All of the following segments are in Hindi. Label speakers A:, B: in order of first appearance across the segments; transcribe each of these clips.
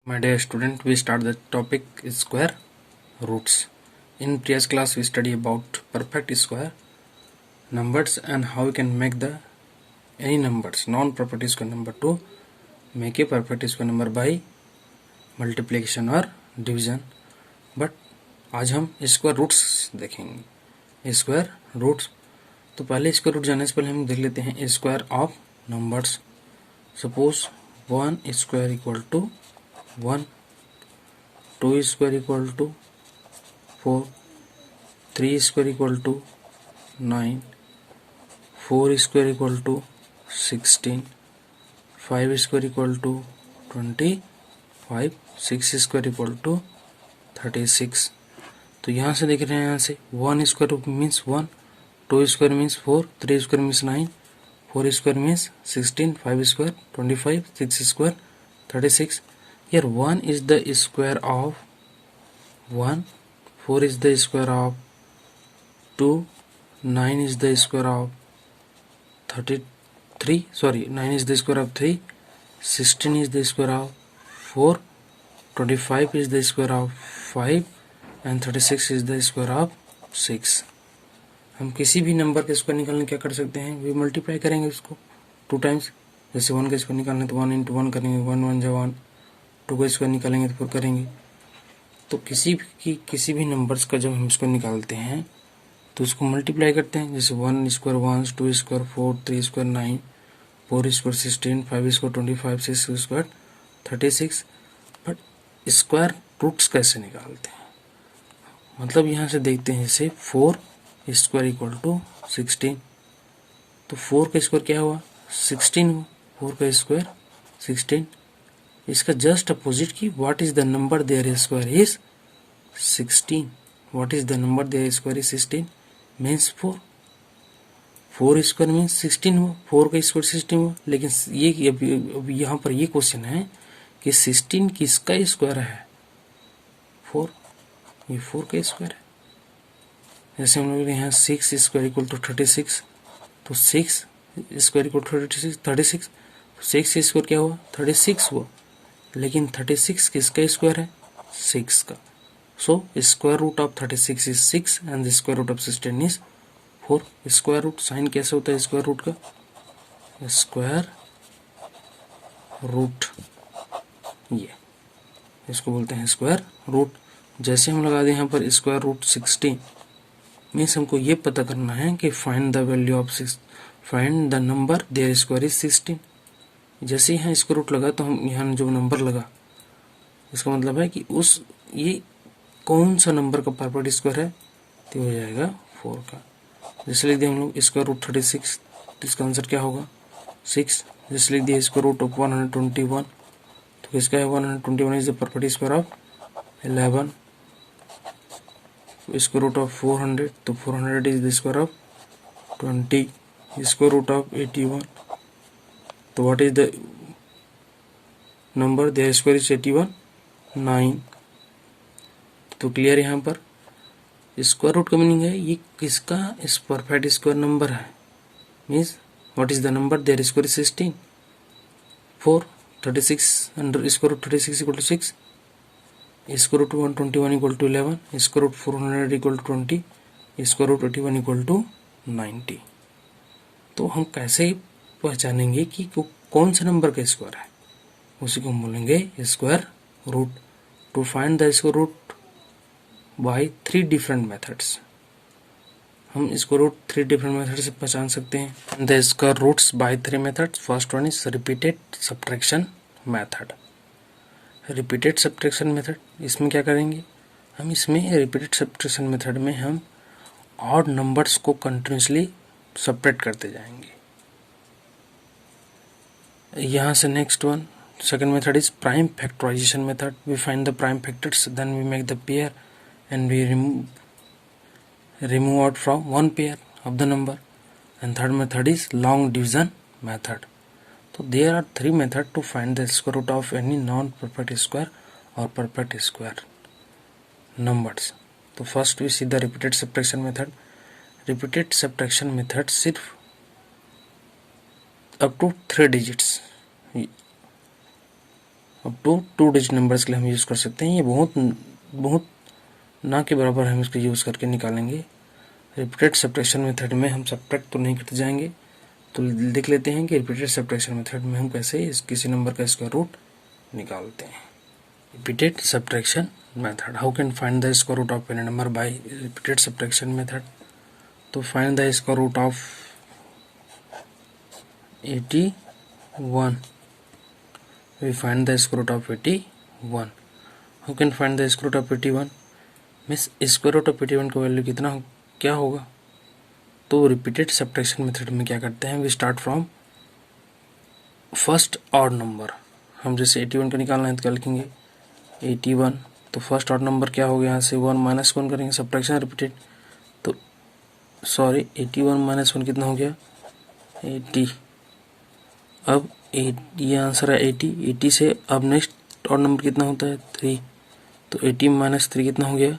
A: My dear student, we start the topic square roots. In previous class we study about perfect square numbers and how we can make the any numbers non-perfect square number to make a perfect square number by multiplication or division. But आज हम स्क्वायर रूट्स देखेंगे. स्क्वायर रूट्स, तो पहले स्क्वायर रूट जानने से पहले हम देख लेते हैं square of numbers. Suppose 1 square equal to 1, 2 square equal to 4, 3 square equal to 9, 4 square equal to 16, 5 square equal to 25, 6 square equal to 36. तो यहाँ से देख रहे हैं, यहाँ से 1 square means 1, 2 square means 4, 3 square means 9, 4 square means 16, 5 square 25, 6 square 36. Here 1 is the square of 1, 4 is the square of 2, 9 is the square of 9 is the square of 3, 16 is the square of 4, 25 is the square of 5 and 36 is the square of 6. हम किसी भी नंबर के स्क्वायर निकालने क्या कर सकते हैं, वी मल्टीप्लाई करेंगे उसको 2 टाइम्स. जैसे 1 का स्क्वायर निकालना तो 1 इंटू 1 करेंगे, 1 1 जा 1. 2 का स्क्वायर निकालेंगे तो 4 करेंगे. तो किसी भी नंबर्स का जब हम स्क्वायर निकालते हैं तो उसको मल्टीप्लाई करते हैं. जैसे 1 square 1, 2 square 4, 3 square 9, 4 square 16, 5 square 25, 6 square 36. But square roots कैसे निकालते हैं, मतलब यहाँ से देखते हैं. जैसे 4 स्क्वायर इक्वल टू 16, तो 4 का स्क्वायर क्या हुआ, 16 हुआ. 4 का स्क्वायर 16. इसका जस्ट अपोजिट की what is the number their square is 16. What is the number their square is 16 means 4. 4 square means 16 हुआ, 4 का स्क्वायर 16 हुआ. लेकिन ये अब यहाँ पर ये क्वेश्चन है कि 16 किसका स्क्वायर है, 4. ये 4 का स्क्वायर है. जैसे हम लोग यहाँ 6 स्क्वायर इक्वल टू 36, तो 6 स्क्वायर इक्वल टू 36, 6 स्क्वायर क्या हुआ, 36 हुआ. लेकिन 36 किसका स्क्वायर है, 6 का. So square root of 36 is 6 and the square root of 16 is 4. Square root sign कैसे होता है स्क्वायर रूट का, स्क्वायर रूट, ये इसको बोलते हैं स्क्वायर रूट. जैसे हम लगा दें यहाँ पर स्क्वायर रूट 16 मीन्स हमको ये पता करना है कि find the value of 6, find the number their square is 16. जैसे यहाँ स्क्वायर रूट लगा तो हम यहाँ जो नंबर लगा इसका मतलब है कि उस ये कौन सा नंबर का परफेक्ट स्क्वायर है, तो हो जाएगा 4 का. जैसे लिख दिया हम लोग स्क्वायर रूट 36, इसका आंसर क्या होगा 6. जैसे लिख दिया स्क्वायर रूट ऑफ 121, तो किसका है 121 is the perfect square of 11. Square root of 400, तो 400 is the square of 20. Square root of 81, तो what is the number their square is 81, 9. तो क्लियर यहाँ पर स्क्वायर रूट का मीनिंग है ये किसका इस परफेक्ट स्क्वायर नंबर है, means what is the number their square is 16. 4 36 under square root 36 equal to 6, square root 121 equal to 11, square root 400 equal to 20, square root 81 equal to 90. तो हम कैसे पहचानेंगे कि कौन से नंबर का स्क्वायर है, उसी को हम बोलेंगे square root. To find the square root by 3 different methods. हम स्क्वायर रूट 3 डिफरेंट मेथड से पहचान सकते हैं. The square roots by 3 methods. First one is repeated subtraction method. Repeated subtraction method, इसमें क्या करेंगे हम, इसमें रिपीटेड सब्ट्रैक्शन मेथड में हम ऑड नंबर्स को कंटिन्यूसली सब्ट्रैक्ट करते जाएंगे. यहाँ से next one second method is prime factorisation method. We find the prime factors, then we make the pair and we remove out from one pair of the number. And third method is long division method. So there are 3 methods to find the square root of any non-perfect square or perfect square numbers. So first we see the repeated subtraction method. Repeated subtraction method सिर्फ up to 3 digits up to 2 digit numbers के लिए हम यूज़ कर सकते हैं। ये बहुत ना के बराबर हम इसको यूज़ करके निकालेंगे। रिपीटेड सब्ट्रैक्शन मेथड में हम सब्ट्रैक्ट तो नहीं करते जाएंगे, तो देख लेते हैं कि रिपीटेड सब्ट्रैक्शन मेथड में हम कैसे किसी नंबर का स्क्वायर रूट निकालते हैं। Repeated subtraction method, how can find the square root of any number by repeated subtraction method. तो find the square root of 81, we find the square root of 81. How can find the square root of 81? Means square root of 81 का वैल्यू कितना क्या होगा। तो रिपीटेड सब्ट्रैक्शन मेथड में क्या करते हैं, we start from first odd number. हम जैसे 81 का निकालना है तो क्या लिखेंगे 81, तो फर्स्ट ऑड नंबर क्या हो गया, यहाँ से 1 माइनस 1 करेंगे, सब्ट्रैक्शन रिपीटेड। तो सॉरी 81 माइनस 1 कितना हो गया 80। अब ये आंसर है 80 से अब नेक्स्ट ऑड नंबर कितना होता है 3, तो 80 माइनस 3 कितना हो गया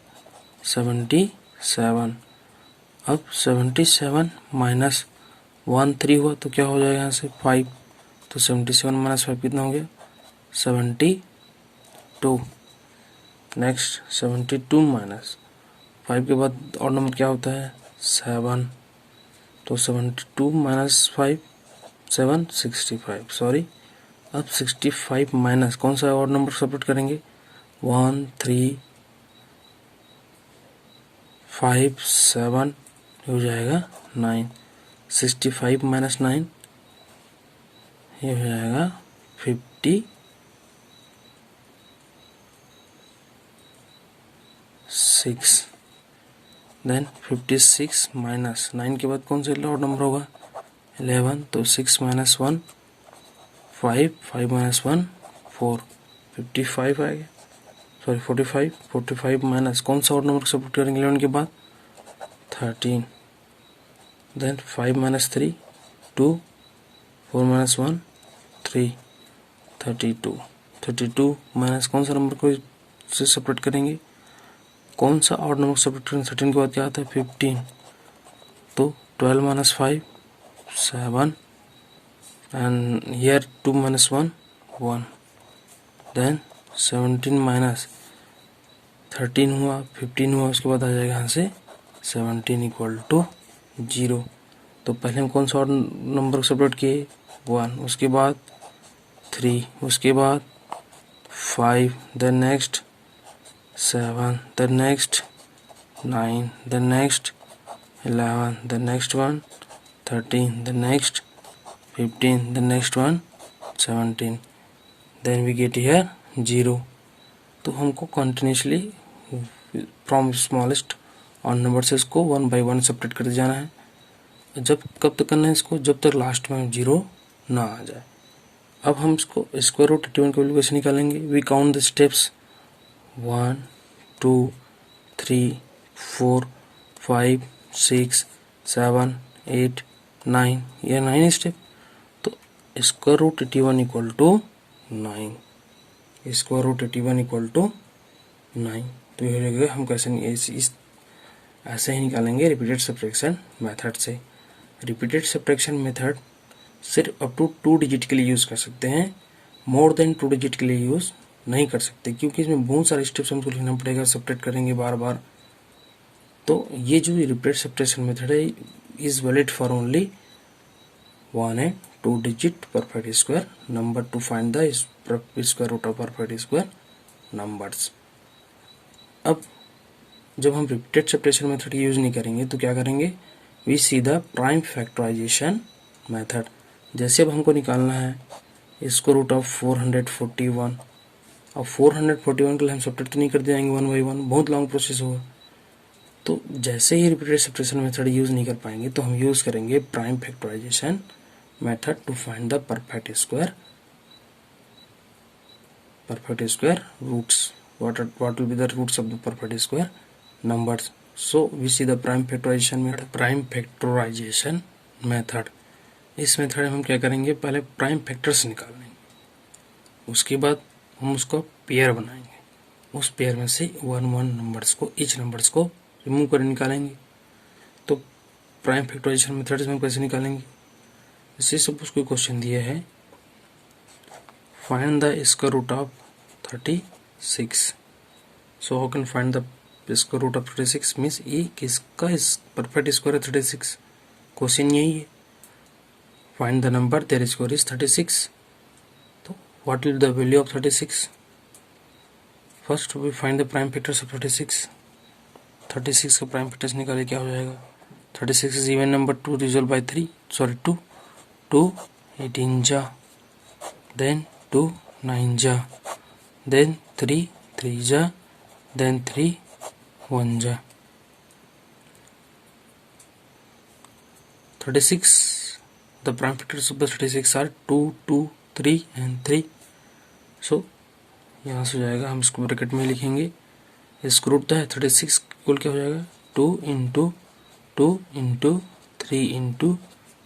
A: 77। अब 77 माइनस 1 3 हुआ तो क्या हो जाएगा यहाँ से 5, तो 77 माइनस 5 कितना हो गया 72। नेक्स्ट 72 माइनस 5 के बाद ऑड नंबर क्या होता है 7, तो 72 माइनस 5 7 65, सॉरी। अब 65 माइनस कौन सा ऑड नंबर सब्ट्रैक्ट करेंगे 1 3 5 7 हो जाएगा 9। 65 माइनस 9 ये हो जाएगा 56। देन 56 माइनस 9 के बाद कौन सा ऑड नंबर होगा 11, तो 6 माइनस 1 5, 5 माइनस 1 4, 55 आएगा, सॉरी 45 माइनस कौन सा ऑड नंबर सब्ट्रैक्ट करेंगे 11 के बाद 13। देन 5 माइनस 3 2, 4 माइनस 1 3, 32 माइनस कौन सा नंबर को से सब्ट्रैक्ट करेंगे, कौन सा ऑड नंबर सब्ट्रैक्ट करेंगे 13 के बाद क्या आता है 15, तो 12 minus 5 7 and here 2 minus 1 1, then 17 minus 13 हुआ 15 हुआ, उसके बाद आ जाएगा यहाँ से 17 इक्वल टू 0। तो पहले हम कौन सा और नंबर सब्ट्रैक्ट किए 1, उसके बाद 3, उसके बाद 5, then next 7, then next 9, then next 11, the next one 13, the next 15, the next one 17, then we get here 0। तो हमको continuously from smallest on number से इसको 1 by 1 सब्ट्रैक्ट करते जाना है। जब कब तक करना है इसको, जब तक लास्ट में 0 ना आ जाए। अब हम इसको स्क्वायर रूट 81 की वैल्यू कैसे निकालेंगे, वी काउंट द स्टेप्स 1 2 3 4 5 6 7 8 9, ये 9 स्टेप। तो square root 81 equal to 9, square root 81 equal to 9। तो ये हम कैसे ऐसे ही निकालेंगे रिपीटेड सब्ट्रैक्शन मेथड से। रिपीटेड सब्ट्रैक्शन मेथड सिर्फ अप टू 2 डिजिट के लिए यूज कर सकते हैं, मोर देन 2 डिजिट के लिए यूज नहीं कर सकते, क्योंकि इसमें बहुत सारे स्टेप्स हमको लिखना पड़ेगा, सब्ट्रैक्ट करेंगे बार बार। तो ये जो रिपीटेड सब्ट्रैक्शन मेथड है is valid for only 1 and 2 digit perfect square number to find the square root of perfect square numbers। अब जब हम रिपीटेड सब्ट्रैक्शन मेथड यूज नहीं करेंगे तो क्या करेंगे, we see the prime factorisation method. जैसे अब हमको निकालना है स्क्वायर रूट ऑफ 441। अब 441 के लिए हम सब्ट्रैक्ट तो नहीं कर जाएंगे 1 by 1, बहुत लॉन्ग प्रोसेस होगा। तो जैसे ही रिपीटेड सब्ट्रैक्शन मेथड यूज नहीं कर पाएंगे तो हम यूज करेंगे prime factorisation method to find the perfect square roots। what will be the roots of the perfect square numbers? So we see the prime factorization method। इस मेथड में हम क्या करेंगे, पहले प्राइम फैक्टर्स निकाल लेंगे, उसके बाद हम उसको पेयर बनाएंगे, उस पेयर में से 1 1 नंबर्स को ईच नंबर्स को रिमूव कर निकालेंगे। तो प्राइम फैक्टराइजेशन मेथड में हम कैसे निकालेंगे, जैसे सपोज कोई क्वेश्चन दिया है find the square root of 36. So how can find the square root of 36 means ये किसका परफेक्ट स्क्वायर है 36. क्वेश्चन यही है. Find the number their square is 36. तो what will the value of 36? First we find the prime factors of 36. 36 का prime factors निकाले क्या हो जाएगा. 36 is even number 2 resolved by 3. Sorry 2. 2 18 जा, then 2 9 जा, then 3 3 जा, then 3 1 जा. 36, the prime factors of the 36 are 2 2 3 and 3. So यहाँ से जाएगा, हम इसको ब्रैकेट में लिखेंगे. इसको रूट है 36 इक्वल क्या हो जाएगा 2 into 2 into 3 into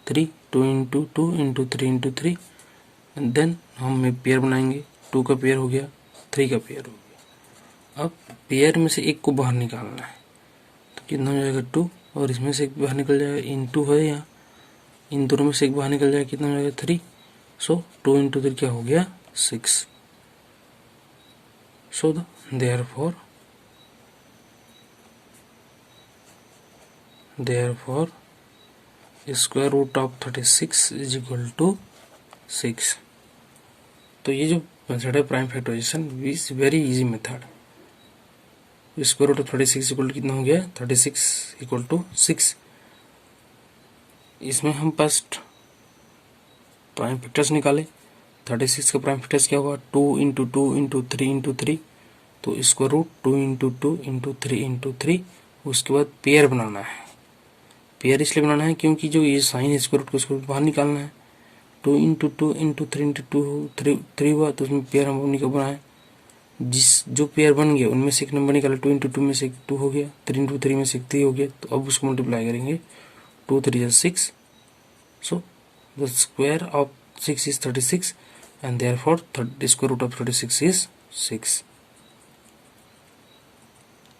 A: 3, 2 into 2 into 3 into 3. And then हम पेयर बनाएंगे. 2 का पेयर हो गया, 3 का पेयर हो गया. अब पेयर में से एक को बाहर निकालना है तो कितना हो जाएगा 2, और इसमें से एक बाहर निकल जाएगा इंटू है यहाँ, इन दोनों में से एक बाहर निकल जाएगा, कितना हो जाएगा 3. सो 2 इंटू 3 क्या हो गया 6. सो therefore square root of 36 is equal to 6. तो ये जो मेथड है prime factorisation is very easy method. Square root of 36 equal to कितना हो गया 36 इक्वल टू 6. इसमें हम फर्स्ट प्राइम फैक्टर्स निकाले. 36 का प्राइम फैक्टर्स क्या हुआ 2 इंटू 2 इंटू 3 इंटू 3. तो square root 2 into 2 into 3 into 3. उसके बाद पेयर बनाना है. पेयर इसलिए बनाना है क्योंकि जो ये साइन स्क्वायर रूट को उसको बाहर निकालना है. 2 इंटू 2 इंटू 3 इंटू 2 3 हुआ, तो उसमें पेयर हम बनाए. जो पेयर बन गया उनमें से एक नंबर निकाला. 2 इंटू 2 में से 2 हो गया, 3 इंटू 3 में से 3 हो गया. तो अब उसको मल्टीप्लाई करेंगे. 2 3 6. So the square of 6 is 36 and therefore the square root of 36 is 6.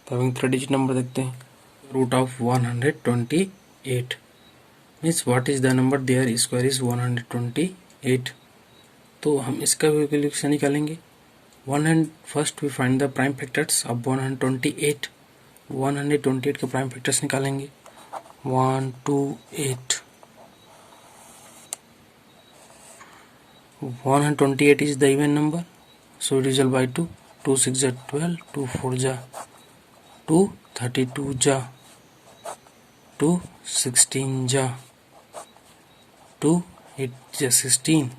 A: तो हम थर्ड डिजिट नंबर देखते हैं. Root of 128 means what is the number their square is 128. तो हम इसका वैल्यूएशन निकालेंगे. First we find the prime factors of 128. 128 के प्राइम फैक्टर्स निकालेंगे. 128 128 is the even number, so it is resolved by 2. 2 6 जा 12, 2 4 जा 2, 32 जा 2, 16 जा 2, 8 जा 16,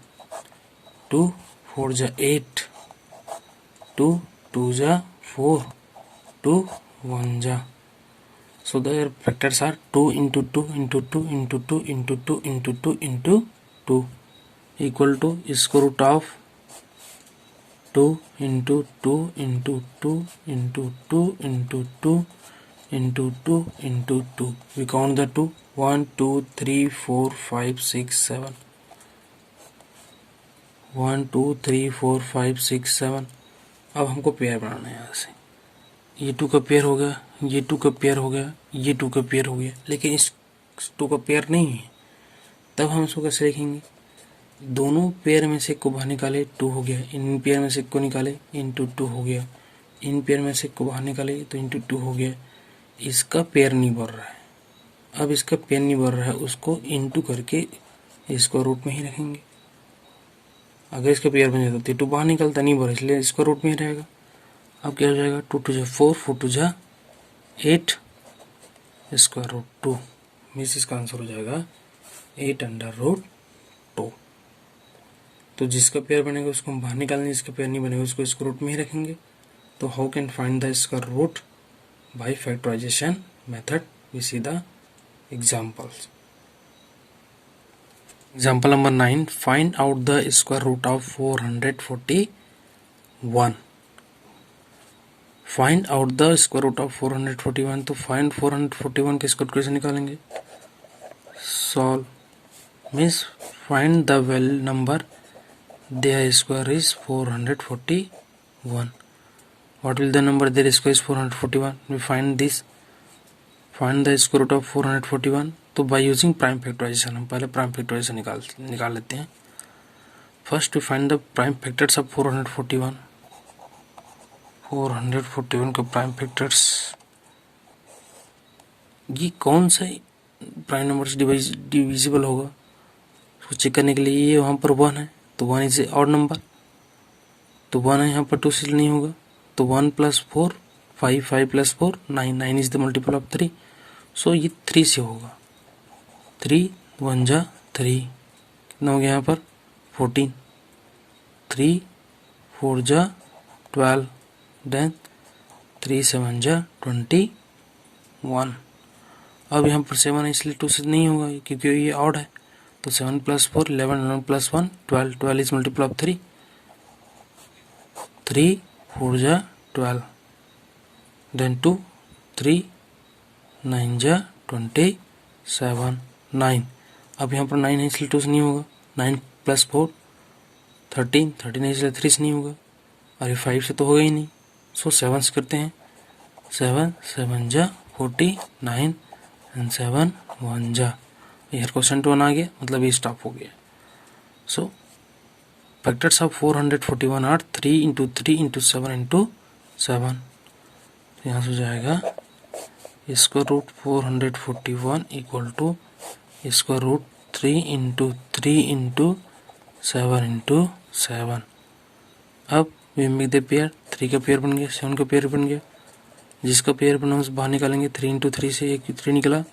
A: 2 4 जा 8, 2 2 जा 4, 2 1 जा. So their factors are 2 into 2 into 2 into 2 into 2 into 2 into 2 equal to square root of 2 into 2 into 2 into 2 into 2 into 2 into 2. We count the 2. 1 2 3 4 5 6 7. 1 2 3 4 5 6 7. अब हमको पेयर बनाना है. यहाँ से ये 2 का पेयर हो गया, ये 2 का पेयर हो गया, ये 2 का पेयर हो गया, लेकिन इस 2 का पेयर नहीं है. तब हम इसको कैसे लिखेंगे. दोनों पेयर में से एक को बाहर निकाले 2 हो गया, इन पेयर में से एक को निकाले इंटू 2 हो गया, इन पेयर में से एक को बाहर निकाले तो इंटू 2 हो गया. इसका पेयर नहीं बढ़ रहा है. अब इसका पेयर नहीं बढ़ रहा है, उसको इंटू करके इसको रूट में ही रखेंगे. अगर इसका पेयर बन जाता तो 2 बाहर निकलता नहीं बढ़, इसलिए इसको रूट में ही रहेगा. अब क्या हो जाएगा 2 2 जा 4, 4 2 जा 8 स्क्वायर रूट 2 मीन्स इसका आंसर हो जाएगा 8 अंडर रूट 2. तो जिसका पेयर बनेगा उसको हम बाहर निकालेंगे, जिसका पेयर नहीं बनेगा उसको स्क्वायर रूट में ही रखेंगे. तो how can find the square root by factorisation method. We see the examples. Example number 9. Find out the square root of 441. Find out the square root of 441. तो फाइंड 441 के स्क्वायर रूट कैसे निकालेंगे. Solve means find the value number their square is 441. What will the number their square is 441? We find this. Find the square root of 441. तो by using prime factorization हम पहले prime factorization निकाल लेते हैं. First we find the prime factors of 441. 441 का प्राइम फैक्टर्स, ये कौन सा प्राइम नंबर से डिविजिबल होगा उसको चेक करने के लिए। ये वहाँ पर 1 है तो 1 इज ए ऑड नंबर, तो 1 है यहाँ पर 2 से नहीं होगा, तो 1 + 4 5, 5 + 4 9, 9 इज द मल्टीपल ऑफ 3, सो ये 3 से होगा। 3 1 जा 3, कितना हो गया यहाँ पर 14, 3 4 जा 12, देन 3 7 जा 21। अब यहाँ पर 7 है इसलिए 2 से नहीं होगा क्योंकि ये ऑड है, तो 7 + 4 11, 11 + 1 12, 12 इज मल्टीपल ऑफ 3, 3 4 जा 12, देन 2 3 9 जा 27 9। अब यहाँ पर 9 है इसलिए 2 से नहीं होगा, 9 + 4 13, 13 है इसलिए 3 से नहीं होगा, और ये 5 से तो होगा ही नहीं, सो 7 से करते हैं। 7 7 जा 49 एंड 7 1 जा, यहाँ क्वेश्चन 1 आ गया, मतलब ये स्टॉप हो गया। सो फैक्टर्स ऑफ 441 आर 3 × 3 × 7 × 7, तो यहाँ से हो जाएगा √441 = √3 × 3 × 7 × 7। अब वी मेक द पेयर, 3 का पेयर बन गया, 7 का पेयर बन गया, जिसका पेयर बना उसे बाहर निकालेंगे। 3 × 3 से 1 3 निकला,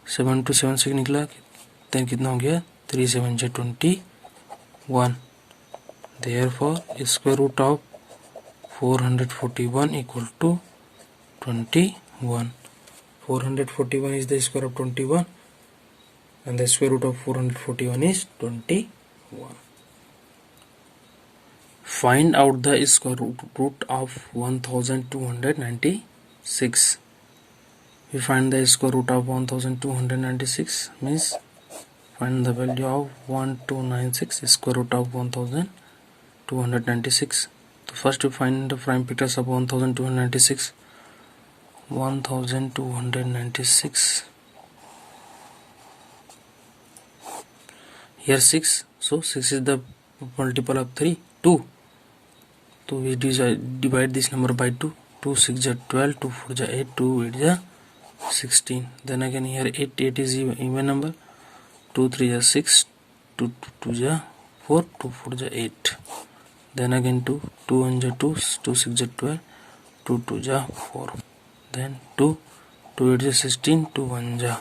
A: 7 × 7 से निकला, देन कितना हो गया 3 7 जा 21। Therefore square root of 441 = 21. 441 is the square of 21 and the square root of 441 is 21. Find out the square root of 1296. We find the square root of 1296 means find the value of 1296 square root of 1296. So first we find the prime factors of 1296. 1296, here 6, so 6 is the multiple of 3, 2, so we divide this number by 2, 2 6 ja 12, 2 4 ja 8, 2 8 ja 16, then again here 8, 8 is even number, 2 3 ja 6, 2 2 ja 4, 2 4 ja 8, then again 2 2 1 ja 2, 2 6 ja 12, 2 2 ja 4, then 2 2 8 ja 16, 2 1 ja,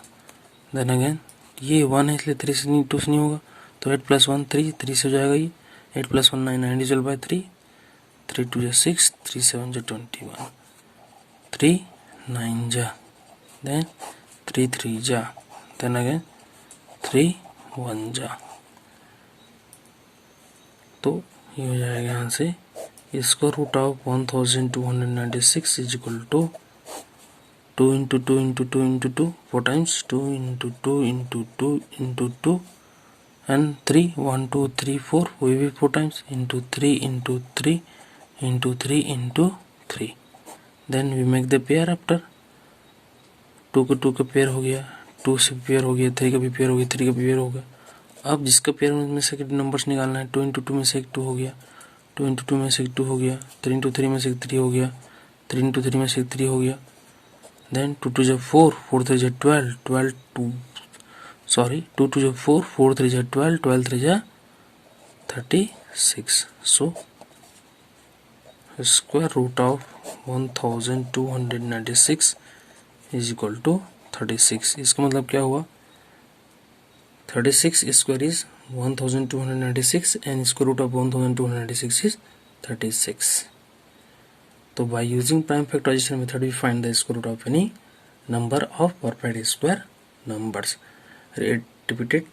A: then again ये 1 है इसलिए 3 से नहीं 2 से नहीं होगा, तो 8 + 1 3, 3 से हो जाएगा ये, 8 + 1 9, 9 divide by 3, 3 2 ja 6, 3 7 ja 21, 3 9 ja, then 3 3 ja, then again 3 1 ja, तो ये हो जाएगा यहाँ से square root of 1296 is equal to 2 × 2 × 2 × 2 4 times, 2 × 2 × 2 × 2 and 3 1 2 3 4 we will 4 times into 3 × 3 × 3 × 3, then we make the pair after 2 का 2 का पेयर हो गया, 2 से पेयर हो गया, 3 का भी पेयर हो गया, 3 का भी पेयर होगा। अब जिसका पेयर में से नंबर्स निकालना है, 2 × 2 में से एक 2 हो गया, 2 × 2 में से एक 2 हो गया, 3 × 3 में से एक 3 हो गया, 3 × 3 में से एक 3 हो गया, then 2 2 ja 4, 4 3 ja 12, 12 2 sorry 2 2 ja 4, 4 3 ja 12, 12 3 ja 36. So square root of 1296 is equal to 36. इसका मतलब क्या हुआ, 36 square is 1296 and square root of 1296 is 36. So by using prime factorization method we find the square root of any number of perfect square numbers. Repeated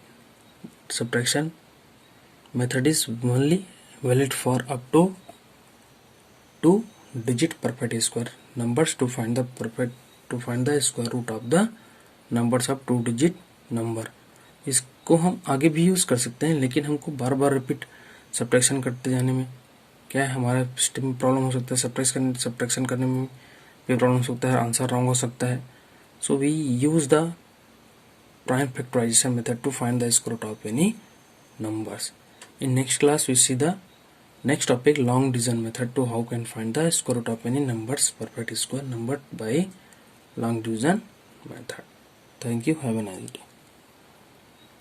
A: subtraction method is only valid for up to 2-digit perfect square numbers to find the square root of the numbers of 2-digit number. इसको हम आगे भी यूज कर सकते हैं, लेकिन हमको बार बार रिपीट सब्ट्रैक्शन करते जाने में क्या है, हमारा प्रॉब्लम हो सकता है, सब्ट्रैक्शन करने में भी प्रॉब्लम हो सकता है, आंसर रॉन्ग हो सकता है। So we use the prime factorisation method to find the square root of any numbers. In next class we see the next topic, long division method, to how can find the square root of any numbers, perfect square number by long division method. Thank you. Have a nice day.